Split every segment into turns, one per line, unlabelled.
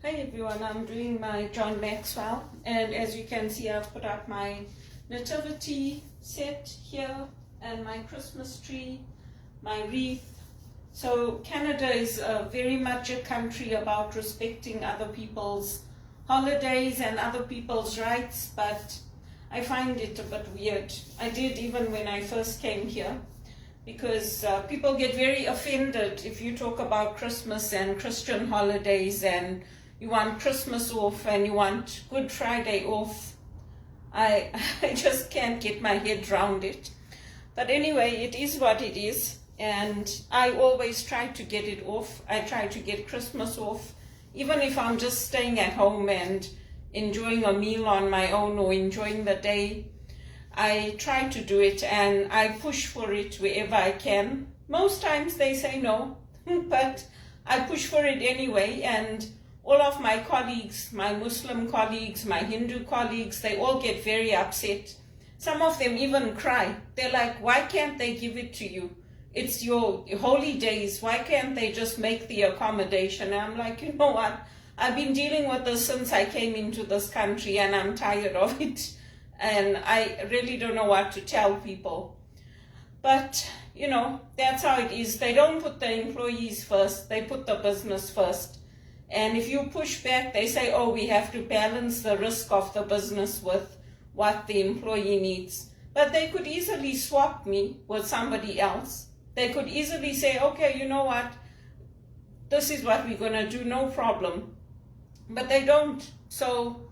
Hi everyone, I'm doing my John Maxwell, and as you can see I've put up my nativity set here and my Christmas tree, my wreath. So Canada is very much a country about respecting other people's holidays and other people's rights, but I find it a bit weird. I did even when I first came here, because people get very offended if you talk about Christmas and Christian holidays and you want Christmas off and you want Good Friday off. I just can't get my head around it. But anyway, it is what it is. And I always try to get it off. I try to get Christmas off. Even if I'm just staying at home and enjoying a meal on my own or enjoying the day, I try to do it and I push for it wherever I can. Most times they say no, but I push for it anyway. And all of my colleagues, my Muslim colleagues, my Hindu colleagues, they all get very upset. Some of them even cry. They're like, why can't they give it to you? It's your holy days. Why can't they just make the accommodation? And I'm like, you know what? I've been dealing with this since I came into this country and I'm tired of it. And I really don't know what to tell people. But, you know, that's how it is. They don't put the employees first. They put the business first. And if you push back, they say, oh, we have to balance the risk of the business with what the employee needs. But they could easily swap me with somebody else. They could easily say, okay, you know what? This is what we're going to do, no problem. But they don't. So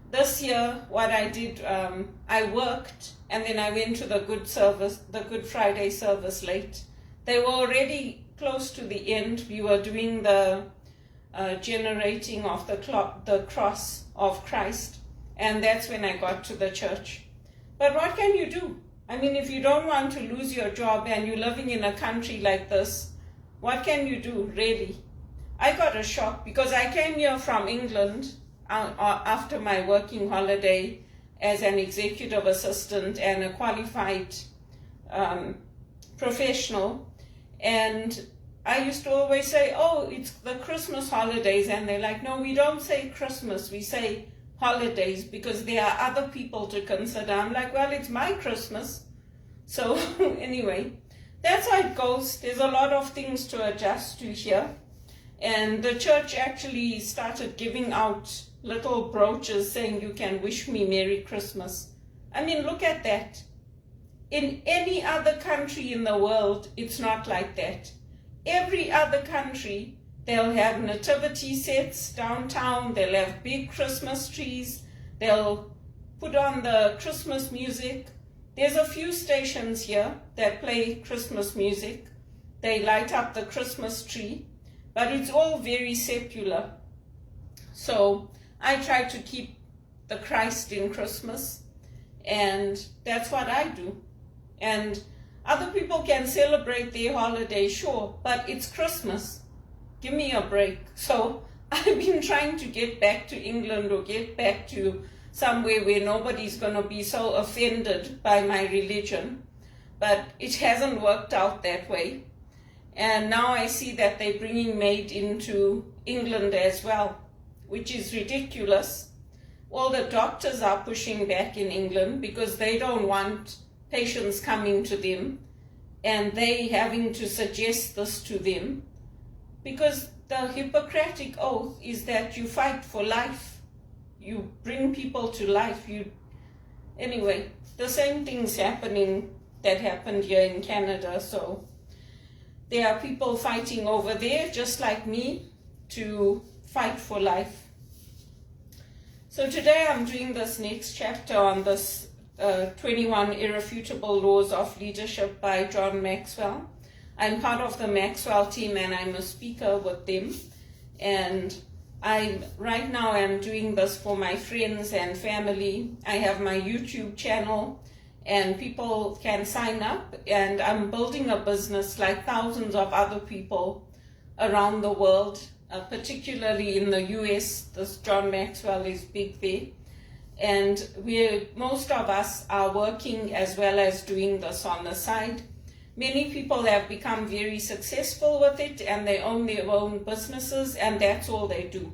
this year, what I did, I worked and then I went to the Good Friday service late. They were already close to the end. We were doing the generating of the cross of Christ, and that's when I got to the church. But what can you do? I mean, if you don't want to lose your job and you're living in a country like this, what can you do, really? I got a shock because I came here from England after my working holiday as an executive assistant and a qualified professional, and I used to always say, oh, it's the Christmas holidays. And they're like, no, we don't say Christmas. We say holidays because there are other people to consider. I'm like, well, it's my Christmas. So anyway, that's how it goes. There's a lot of things to adjust to here. And the church actually started giving out little brooches saying, you can wish me Merry Christmas. I mean, look at that. In any other country in the world, it's not like that. Every other country, they'll have nativity sets downtown, they'll have big Christmas trees, they'll put on the Christmas music. There's a few stations here that play Christmas music. They light up the Christmas tree, but it's all very secular. So I try to keep the Christ in Christmas, and that's what I do. And other people can celebrate their holiday, sure, but it's Christmas. Give me a break. So I've been trying to get back to England or get back to somewhere where nobody's going to be so offended by my religion. But it hasn't worked out that way. And now I see that they're bringing Maid into England as well, which is ridiculous. All the doctors are pushing back in England because they don't want patients coming to them and they having to suggest this to them, because the Hippocratic Oath is that you fight for life. You bring people to life. Anyway, the same thing's happening that happened here in Canada. So there are people fighting over there, just like me, to fight for life. So today I'm doing this next chapter on this 21 Irrefutable Laws of Leadership by John Maxwell. I'm part of the Maxwell team and I'm a speaker with them. And right now I'm doing this for my friends and family. I have my YouTube channel and people can sign up, and I'm building a business like thousands of other people around the world, particularly in the US. This John Maxwell is big there. And most of us are working as well as doing this on the side. Many people have become very successful with it and they own their own businesses and that's all they do.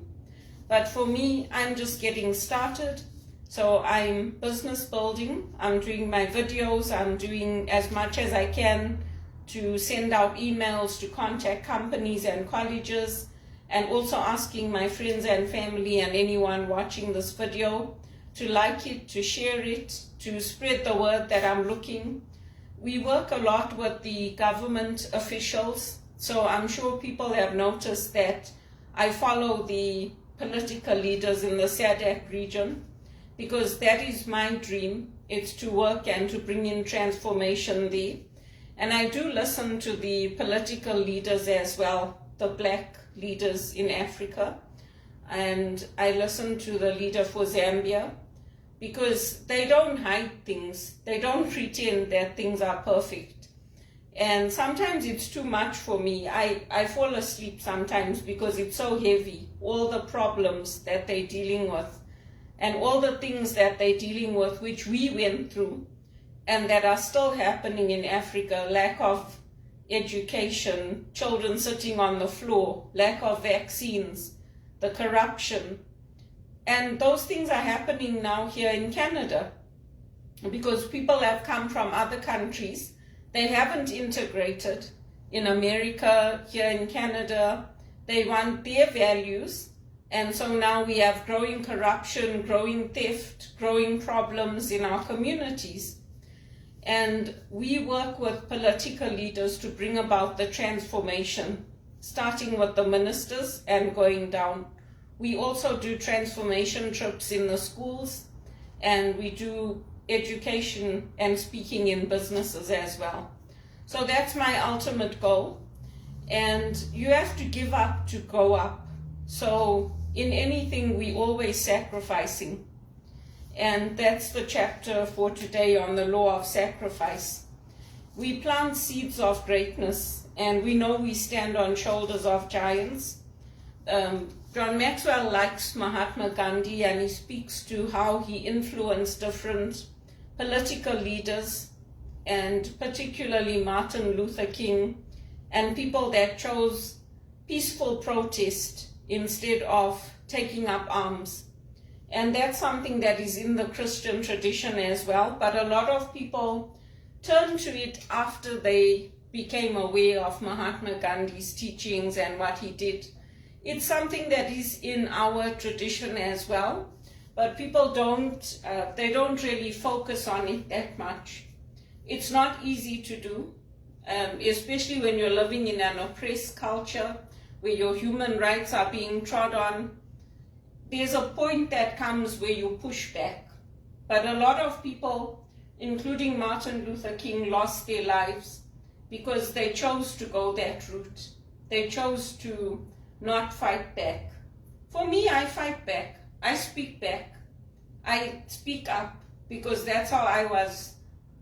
But for me, I'm just getting started. So I'm business building. I'm doing my videos. I'm doing as much as I can to send out emails to contact companies and colleges, and also asking my friends and family and anyone watching this video to like it, to share it, to spread the word that I'm looking. We work a lot with the government officials, so I'm sure people have noticed that I follow the political leaders in the SADC region, because that is my dream. It's to work and to bring in transformation there. And I do listen to the political leaders as well, the black leaders in Africa. And I listen to the leader for Zambia, because they don't hide things. They don't pretend that things are perfect. And sometimes it's too much for me. I fall asleep sometimes because it's so heavy, all the problems that they're dealing with and all the things that they're dealing with, which we went through and that are still happening in Africa. Lack of education, children sitting on the floor, lack of vaccines, the corruption. And those things are happening now here in Canada, because people have come from other countries. They haven't integrated in America, here in Canada. They want their values. And so now we have growing corruption, growing theft, growing problems in our communities. And we work with political leaders to bring about the transformation, starting with the ministers and going down. We also do transformation trips in the schools, and we do education and speaking in businesses as well. So that's my ultimate goal. And you have to give up to go up. So in anything, we always sacrificing. And that's the chapter for today on the law of sacrifice. We plant seeds of greatness, and we know we stand on shoulders of giants. John Maxwell likes Mahatma Gandhi, and he speaks to how he influenced different political leaders, and particularly Martin Luther King, and people that chose peaceful protest instead of taking up arms. And that's something that is in the Christian tradition as well, but a lot of people turn to it after they became aware of Mahatma Gandhi's teachings and what he did. It's something that is in our tradition as well, but people don't really focus on it that much. It's not easy to do, especially when you're living in an oppressed culture where your human rights are being trod on. There's a point that comes where you push back. But a lot of people, including Martin Luther King, lost their lives because they chose to go that route. They chose to not fight back. For me, I fight back. I speak back. I speak up, because that's how I was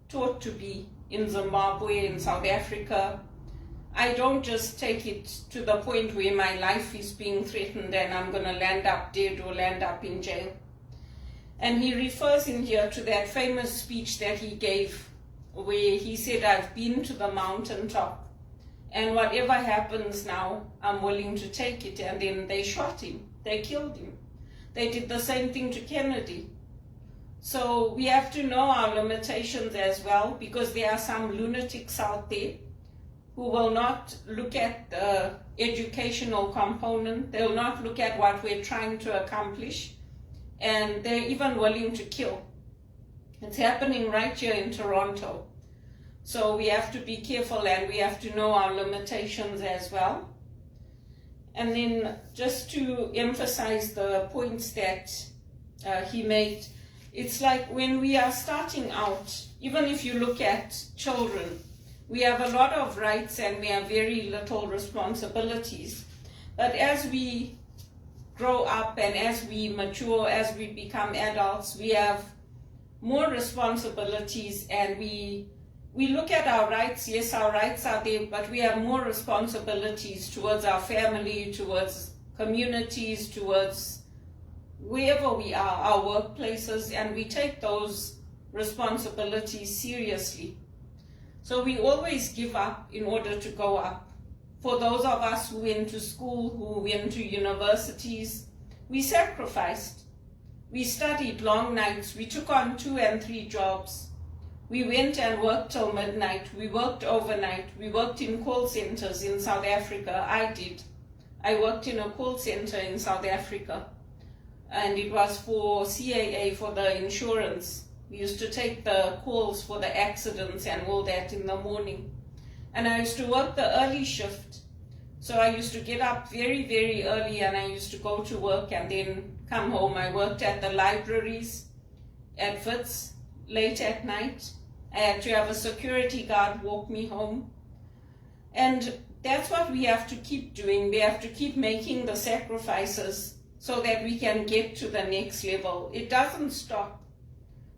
taught to be in Zimbabwe, in South Africa. I don't just take it to the point where my life is being threatened and I'm going to land up dead or land up in jail. And he refers in here to that famous speech that he gave where he said, I've been to the mountaintop, and whatever happens now, I'm willing to take it. And then they shot him. They killed him. They did the same thing to Kennedy. So we have to know our limitations as well, because there are some lunatics out there who will not look at the educational component. They'll not look at what we're trying to accomplish, and they're even willing to kill. It's happening right here in Toronto. So we have to be careful, and we have to know our limitations as well. And then just to emphasize the points that he made, it's like when we are starting out, even if you look at children, we have a lot of rights and we have very little responsibilities. But as we grow up and as we mature, as we become adults, we have more responsibilities, and we look at our rights. Yes, our rights are there, but we have more responsibilities towards our family, towards communities, towards wherever we are, our workplaces, and we take those responsibilities seriously. So we always give up in order to go up. For those of us who went to school, who went to universities, We sacrificed. We studied long nights. We took on 2 and 3 jobs. We went and worked till midnight. We worked overnight. We worked in call centers in South Africa. I did. I worked in a call center in South Africa. And it was for CAA, for the insurance. We used to take the calls for the accidents and all that in the morning. And I used to work the early shift. So I used to get up very, very early and I used to go to work and then come home. I worked at the libraries at Wits late at night. I had to have a security guard walk me home. And that's what we have to keep doing. We have to keep making the sacrifices so that we can get to the next level. It doesn't stop.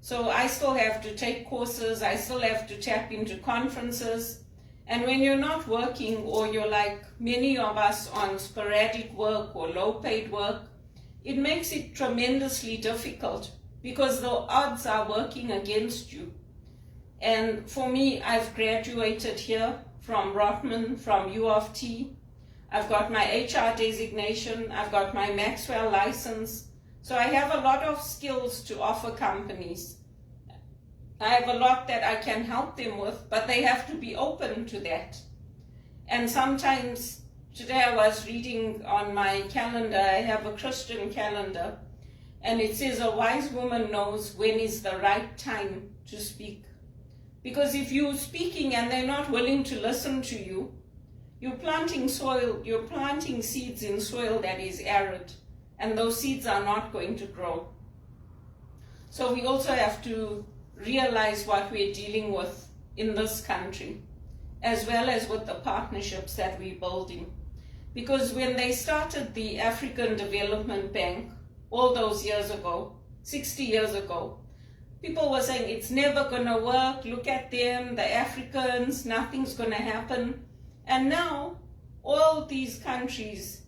So I still have to take courses. I still have to tap into conferences. And when you're not working, or you're like many of us on sporadic work or low-paid work, it makes it tremendously difficult because the odds are working against you. And for me, I've graduated here from Rotman, from U of T. I've got my HR designation. I've got my Maxwell license. So I have a lot of skills to offer companies. I have a lot that I can help them with, but they have to be open to that. And sometimes, today I was reading on my calendar, I have a Christian calendar, and it says a wise woman knows when is the right time to speak. Because if you're speaking and they're not willing to listen to you, you're planting seeds in soil that is arid, and those seeds are not going to grow. So we also have to realize what we're dealing with in this country, as well as with the partnerships that we're building. Because when they started the African Development Bank all those years ago, 60 years ago, people were saying it's never going to work, look at them, the Africans, nothing's going to happen. And now all these countries,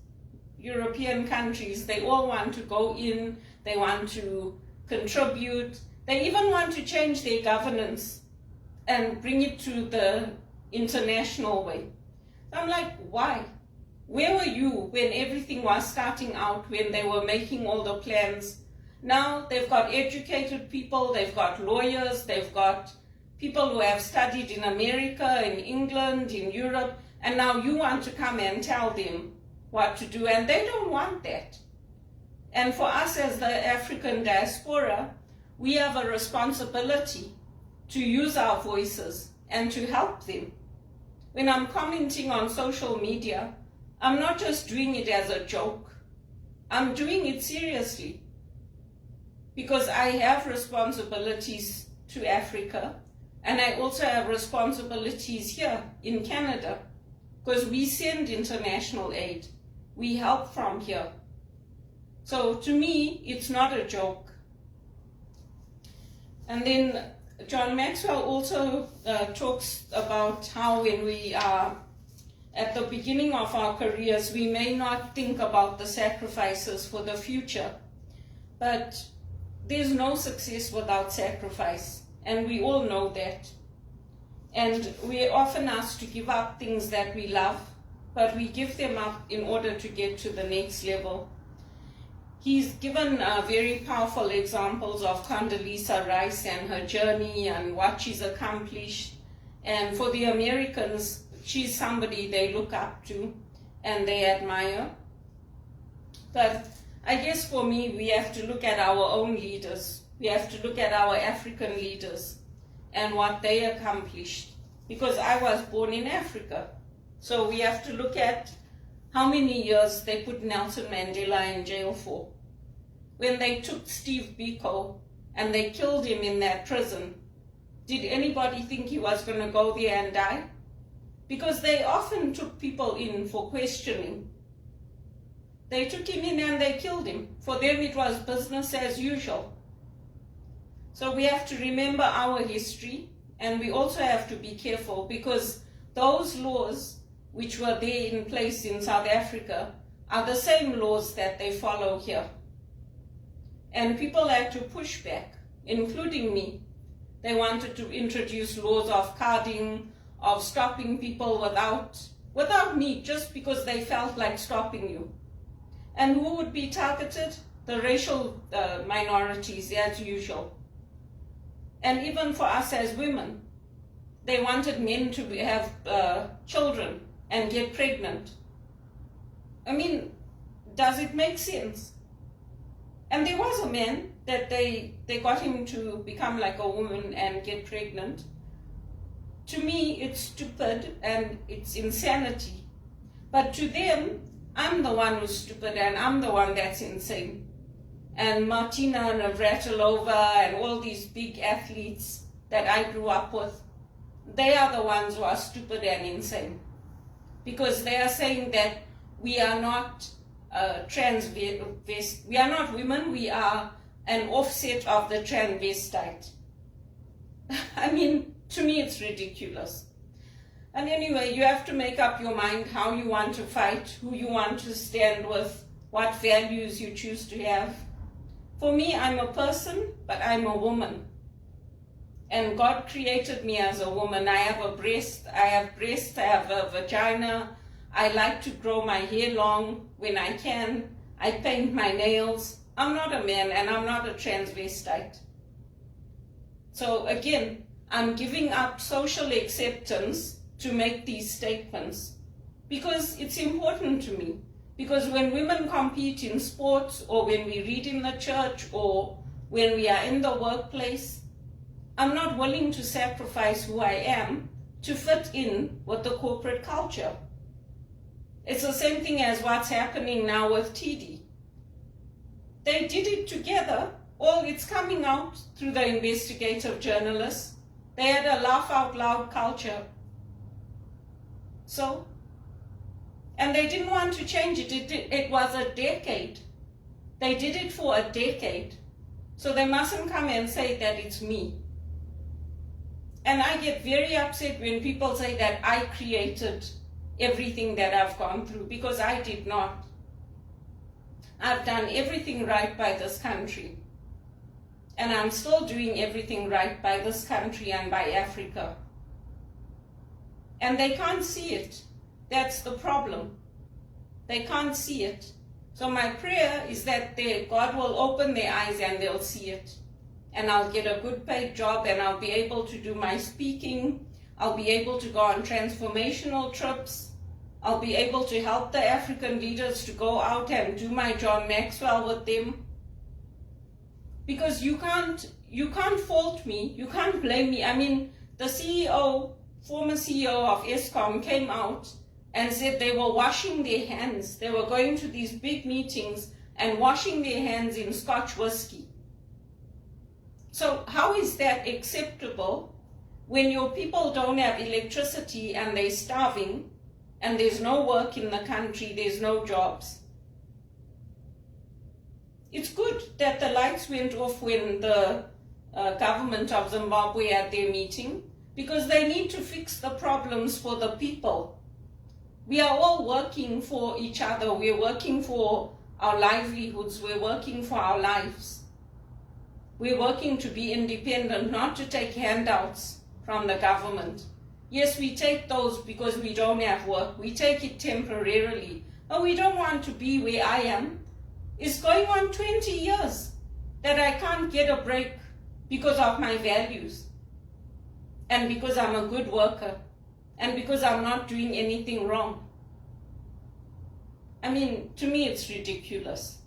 European countries, they all want to go in, they want to contribute. They even want to change their governance and bring it to the international way. I'm like, why? Where were you when everything was starting out, when they were making all the plans? Now they've got educated people, they've got lawyers, they've got people who have studied in America, in England, in Europe, and now you want to come and tell them what to do, and they don't want that. And for us as the African diaspora, we have a responsibility to use our voices and to help them. When I'm commenting on social media, I'm not just doing it as a joke. I'm doing it seriously because I have responsibilities to Africa, and I also have responsibilities here in Canada because we send international aid. We help from here. So to me, it's not a joke. And then John Maxwell also talks about how when we are at the beginning of our careers, we may not think about the sacrifices for the future, but there's no success without sacrifice, and we all know that. And we're often asked to give up things that we love, but we give them up in order to get to the next level. He's given very powerful examples of Condoleezza Rice and her journey and what she's accomplished. And for the Americans, she's somebody they look up to and they admire. But I guess for me, we have to look at our own leaders. We have to look at our African leaders and what they accomplished. Because I was born in Africa. So we have to look at how many years they put Nelson Mandela in jail for. When they took Steve Biko and they killed him in that prison, did anybody think he was going to go there and die? Because they often took people in for questioning. They took him in and they killed him. For them it was business as usual. So we have to remember our history, and we also have to be careful because those laws which were there in place in South Africa are the same laws that they follow here. And people had to push back, including me. They wanted to introduce laws of carding, of stopping people without me, just because they felt like stopping you. And who would be targeted? The racial minorities, as usual. And even for us as women, they wanted men to have children and get pregnant. I mean, does it make sense? And there was a man that they got him to become like a woman and get pregnant. To me, it's stupid and it's insanity. But to them, I'm the one who's stupid and I'm the one that's insane. And Martina Navratilova and all these big athletes that I grew up with, they are the ones who are stupid and insane. Because they are saying that we are not we are not women, we are an offset of the transvestite. I mean, to me it's ridiculous. And anyway, you have to make up your mind how you want to fight, who you want to stand with, what values you choose to have. For me, I'm a person, but I'm a woman. And God created me as a woman. I have a breast, I have a vagina. I like to grow my hair long when I can. I paint my nails. I'm not a man and I'm not a transvestite. So again, I'm giving up social acceptance to make these statements because it's important to me. Because when women compete in sports or when we read in the church or when we are in the workplace, I'm not willing to sacrifice who I am to fit in with the corporate culture. It's the same thing as what's happening now with TD. They did it together. All it's coming out through the investigative journalists. They had a laugh out loud culture. So, and they didn't want to change it. It was a decade. They did it for a decade. So they mustn't come and say that it's me. And I get very upset when people say that I created everything that I've gone through, because I did not. I've done everything right by this country. And I'm still doing everything right by this country and by Africa. And they can't see it. That's the problem. They can't see it. So my prayer is that God will open their eyes and they'll see it. And I'll get a good paid job and I'll be able to do my speaking. I'll be able to go on transformational trips. I'll be able to help the African leaders to go out and do my John Maxwell with them. Because you can't fault me, you can't blame me. I mean, the CEO, former CEO of Eskom came out and said they were washing their hands. They were going to these big meetings and washing their hands in Scotch whiskey. So how is that acceptable when your people don't have electricity and they're starving and there's no work in the country, there's no jobs? It's good that the lights went off when the government of Zimbabwe had their meeting, because they need to fix the problems for the people. We are all working for each other. We're working for our livelihoods. We're working for our lives. We're working to be independent, not to take handouts from the government. Yes, we take those because we don't have work. We take it temporarily. But we don't want to be where I am. It's going on 20 years that I can't get a break because of my values and because I'm a good worker and because I'm not doing anything wrong. I mean, to me, it's ridiculous.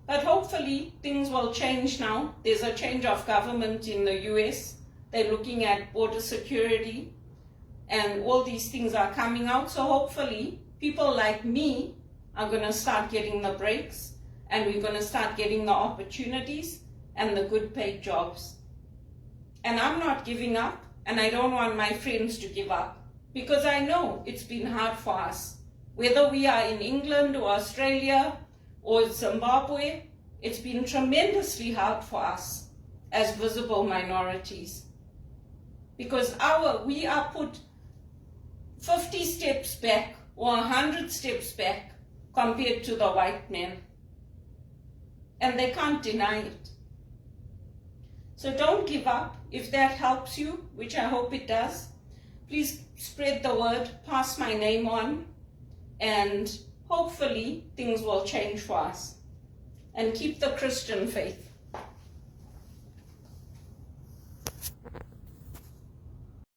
But hopefully things will change now. There's a change of government in the US. They're looking at border security and all these things are coming out. So hopefully people like me are going to start getting the breaks and we're going to start getting the opportunities and the good paid jobs. And I'm not giving up, and I don't want my friends to give up, because I know it's been hard for us. Whether we are in England or Australia or Zimbabwe, it's been tremendously hard for us as visible minorities. Because we are put 50 steps back or 100 steps back compared to the white man. And they can't deny it. So don't give up. If that helps you, which I hope it does, please spread the word, pass my name on, and hopefully things will change for us. And keep the Christian faith.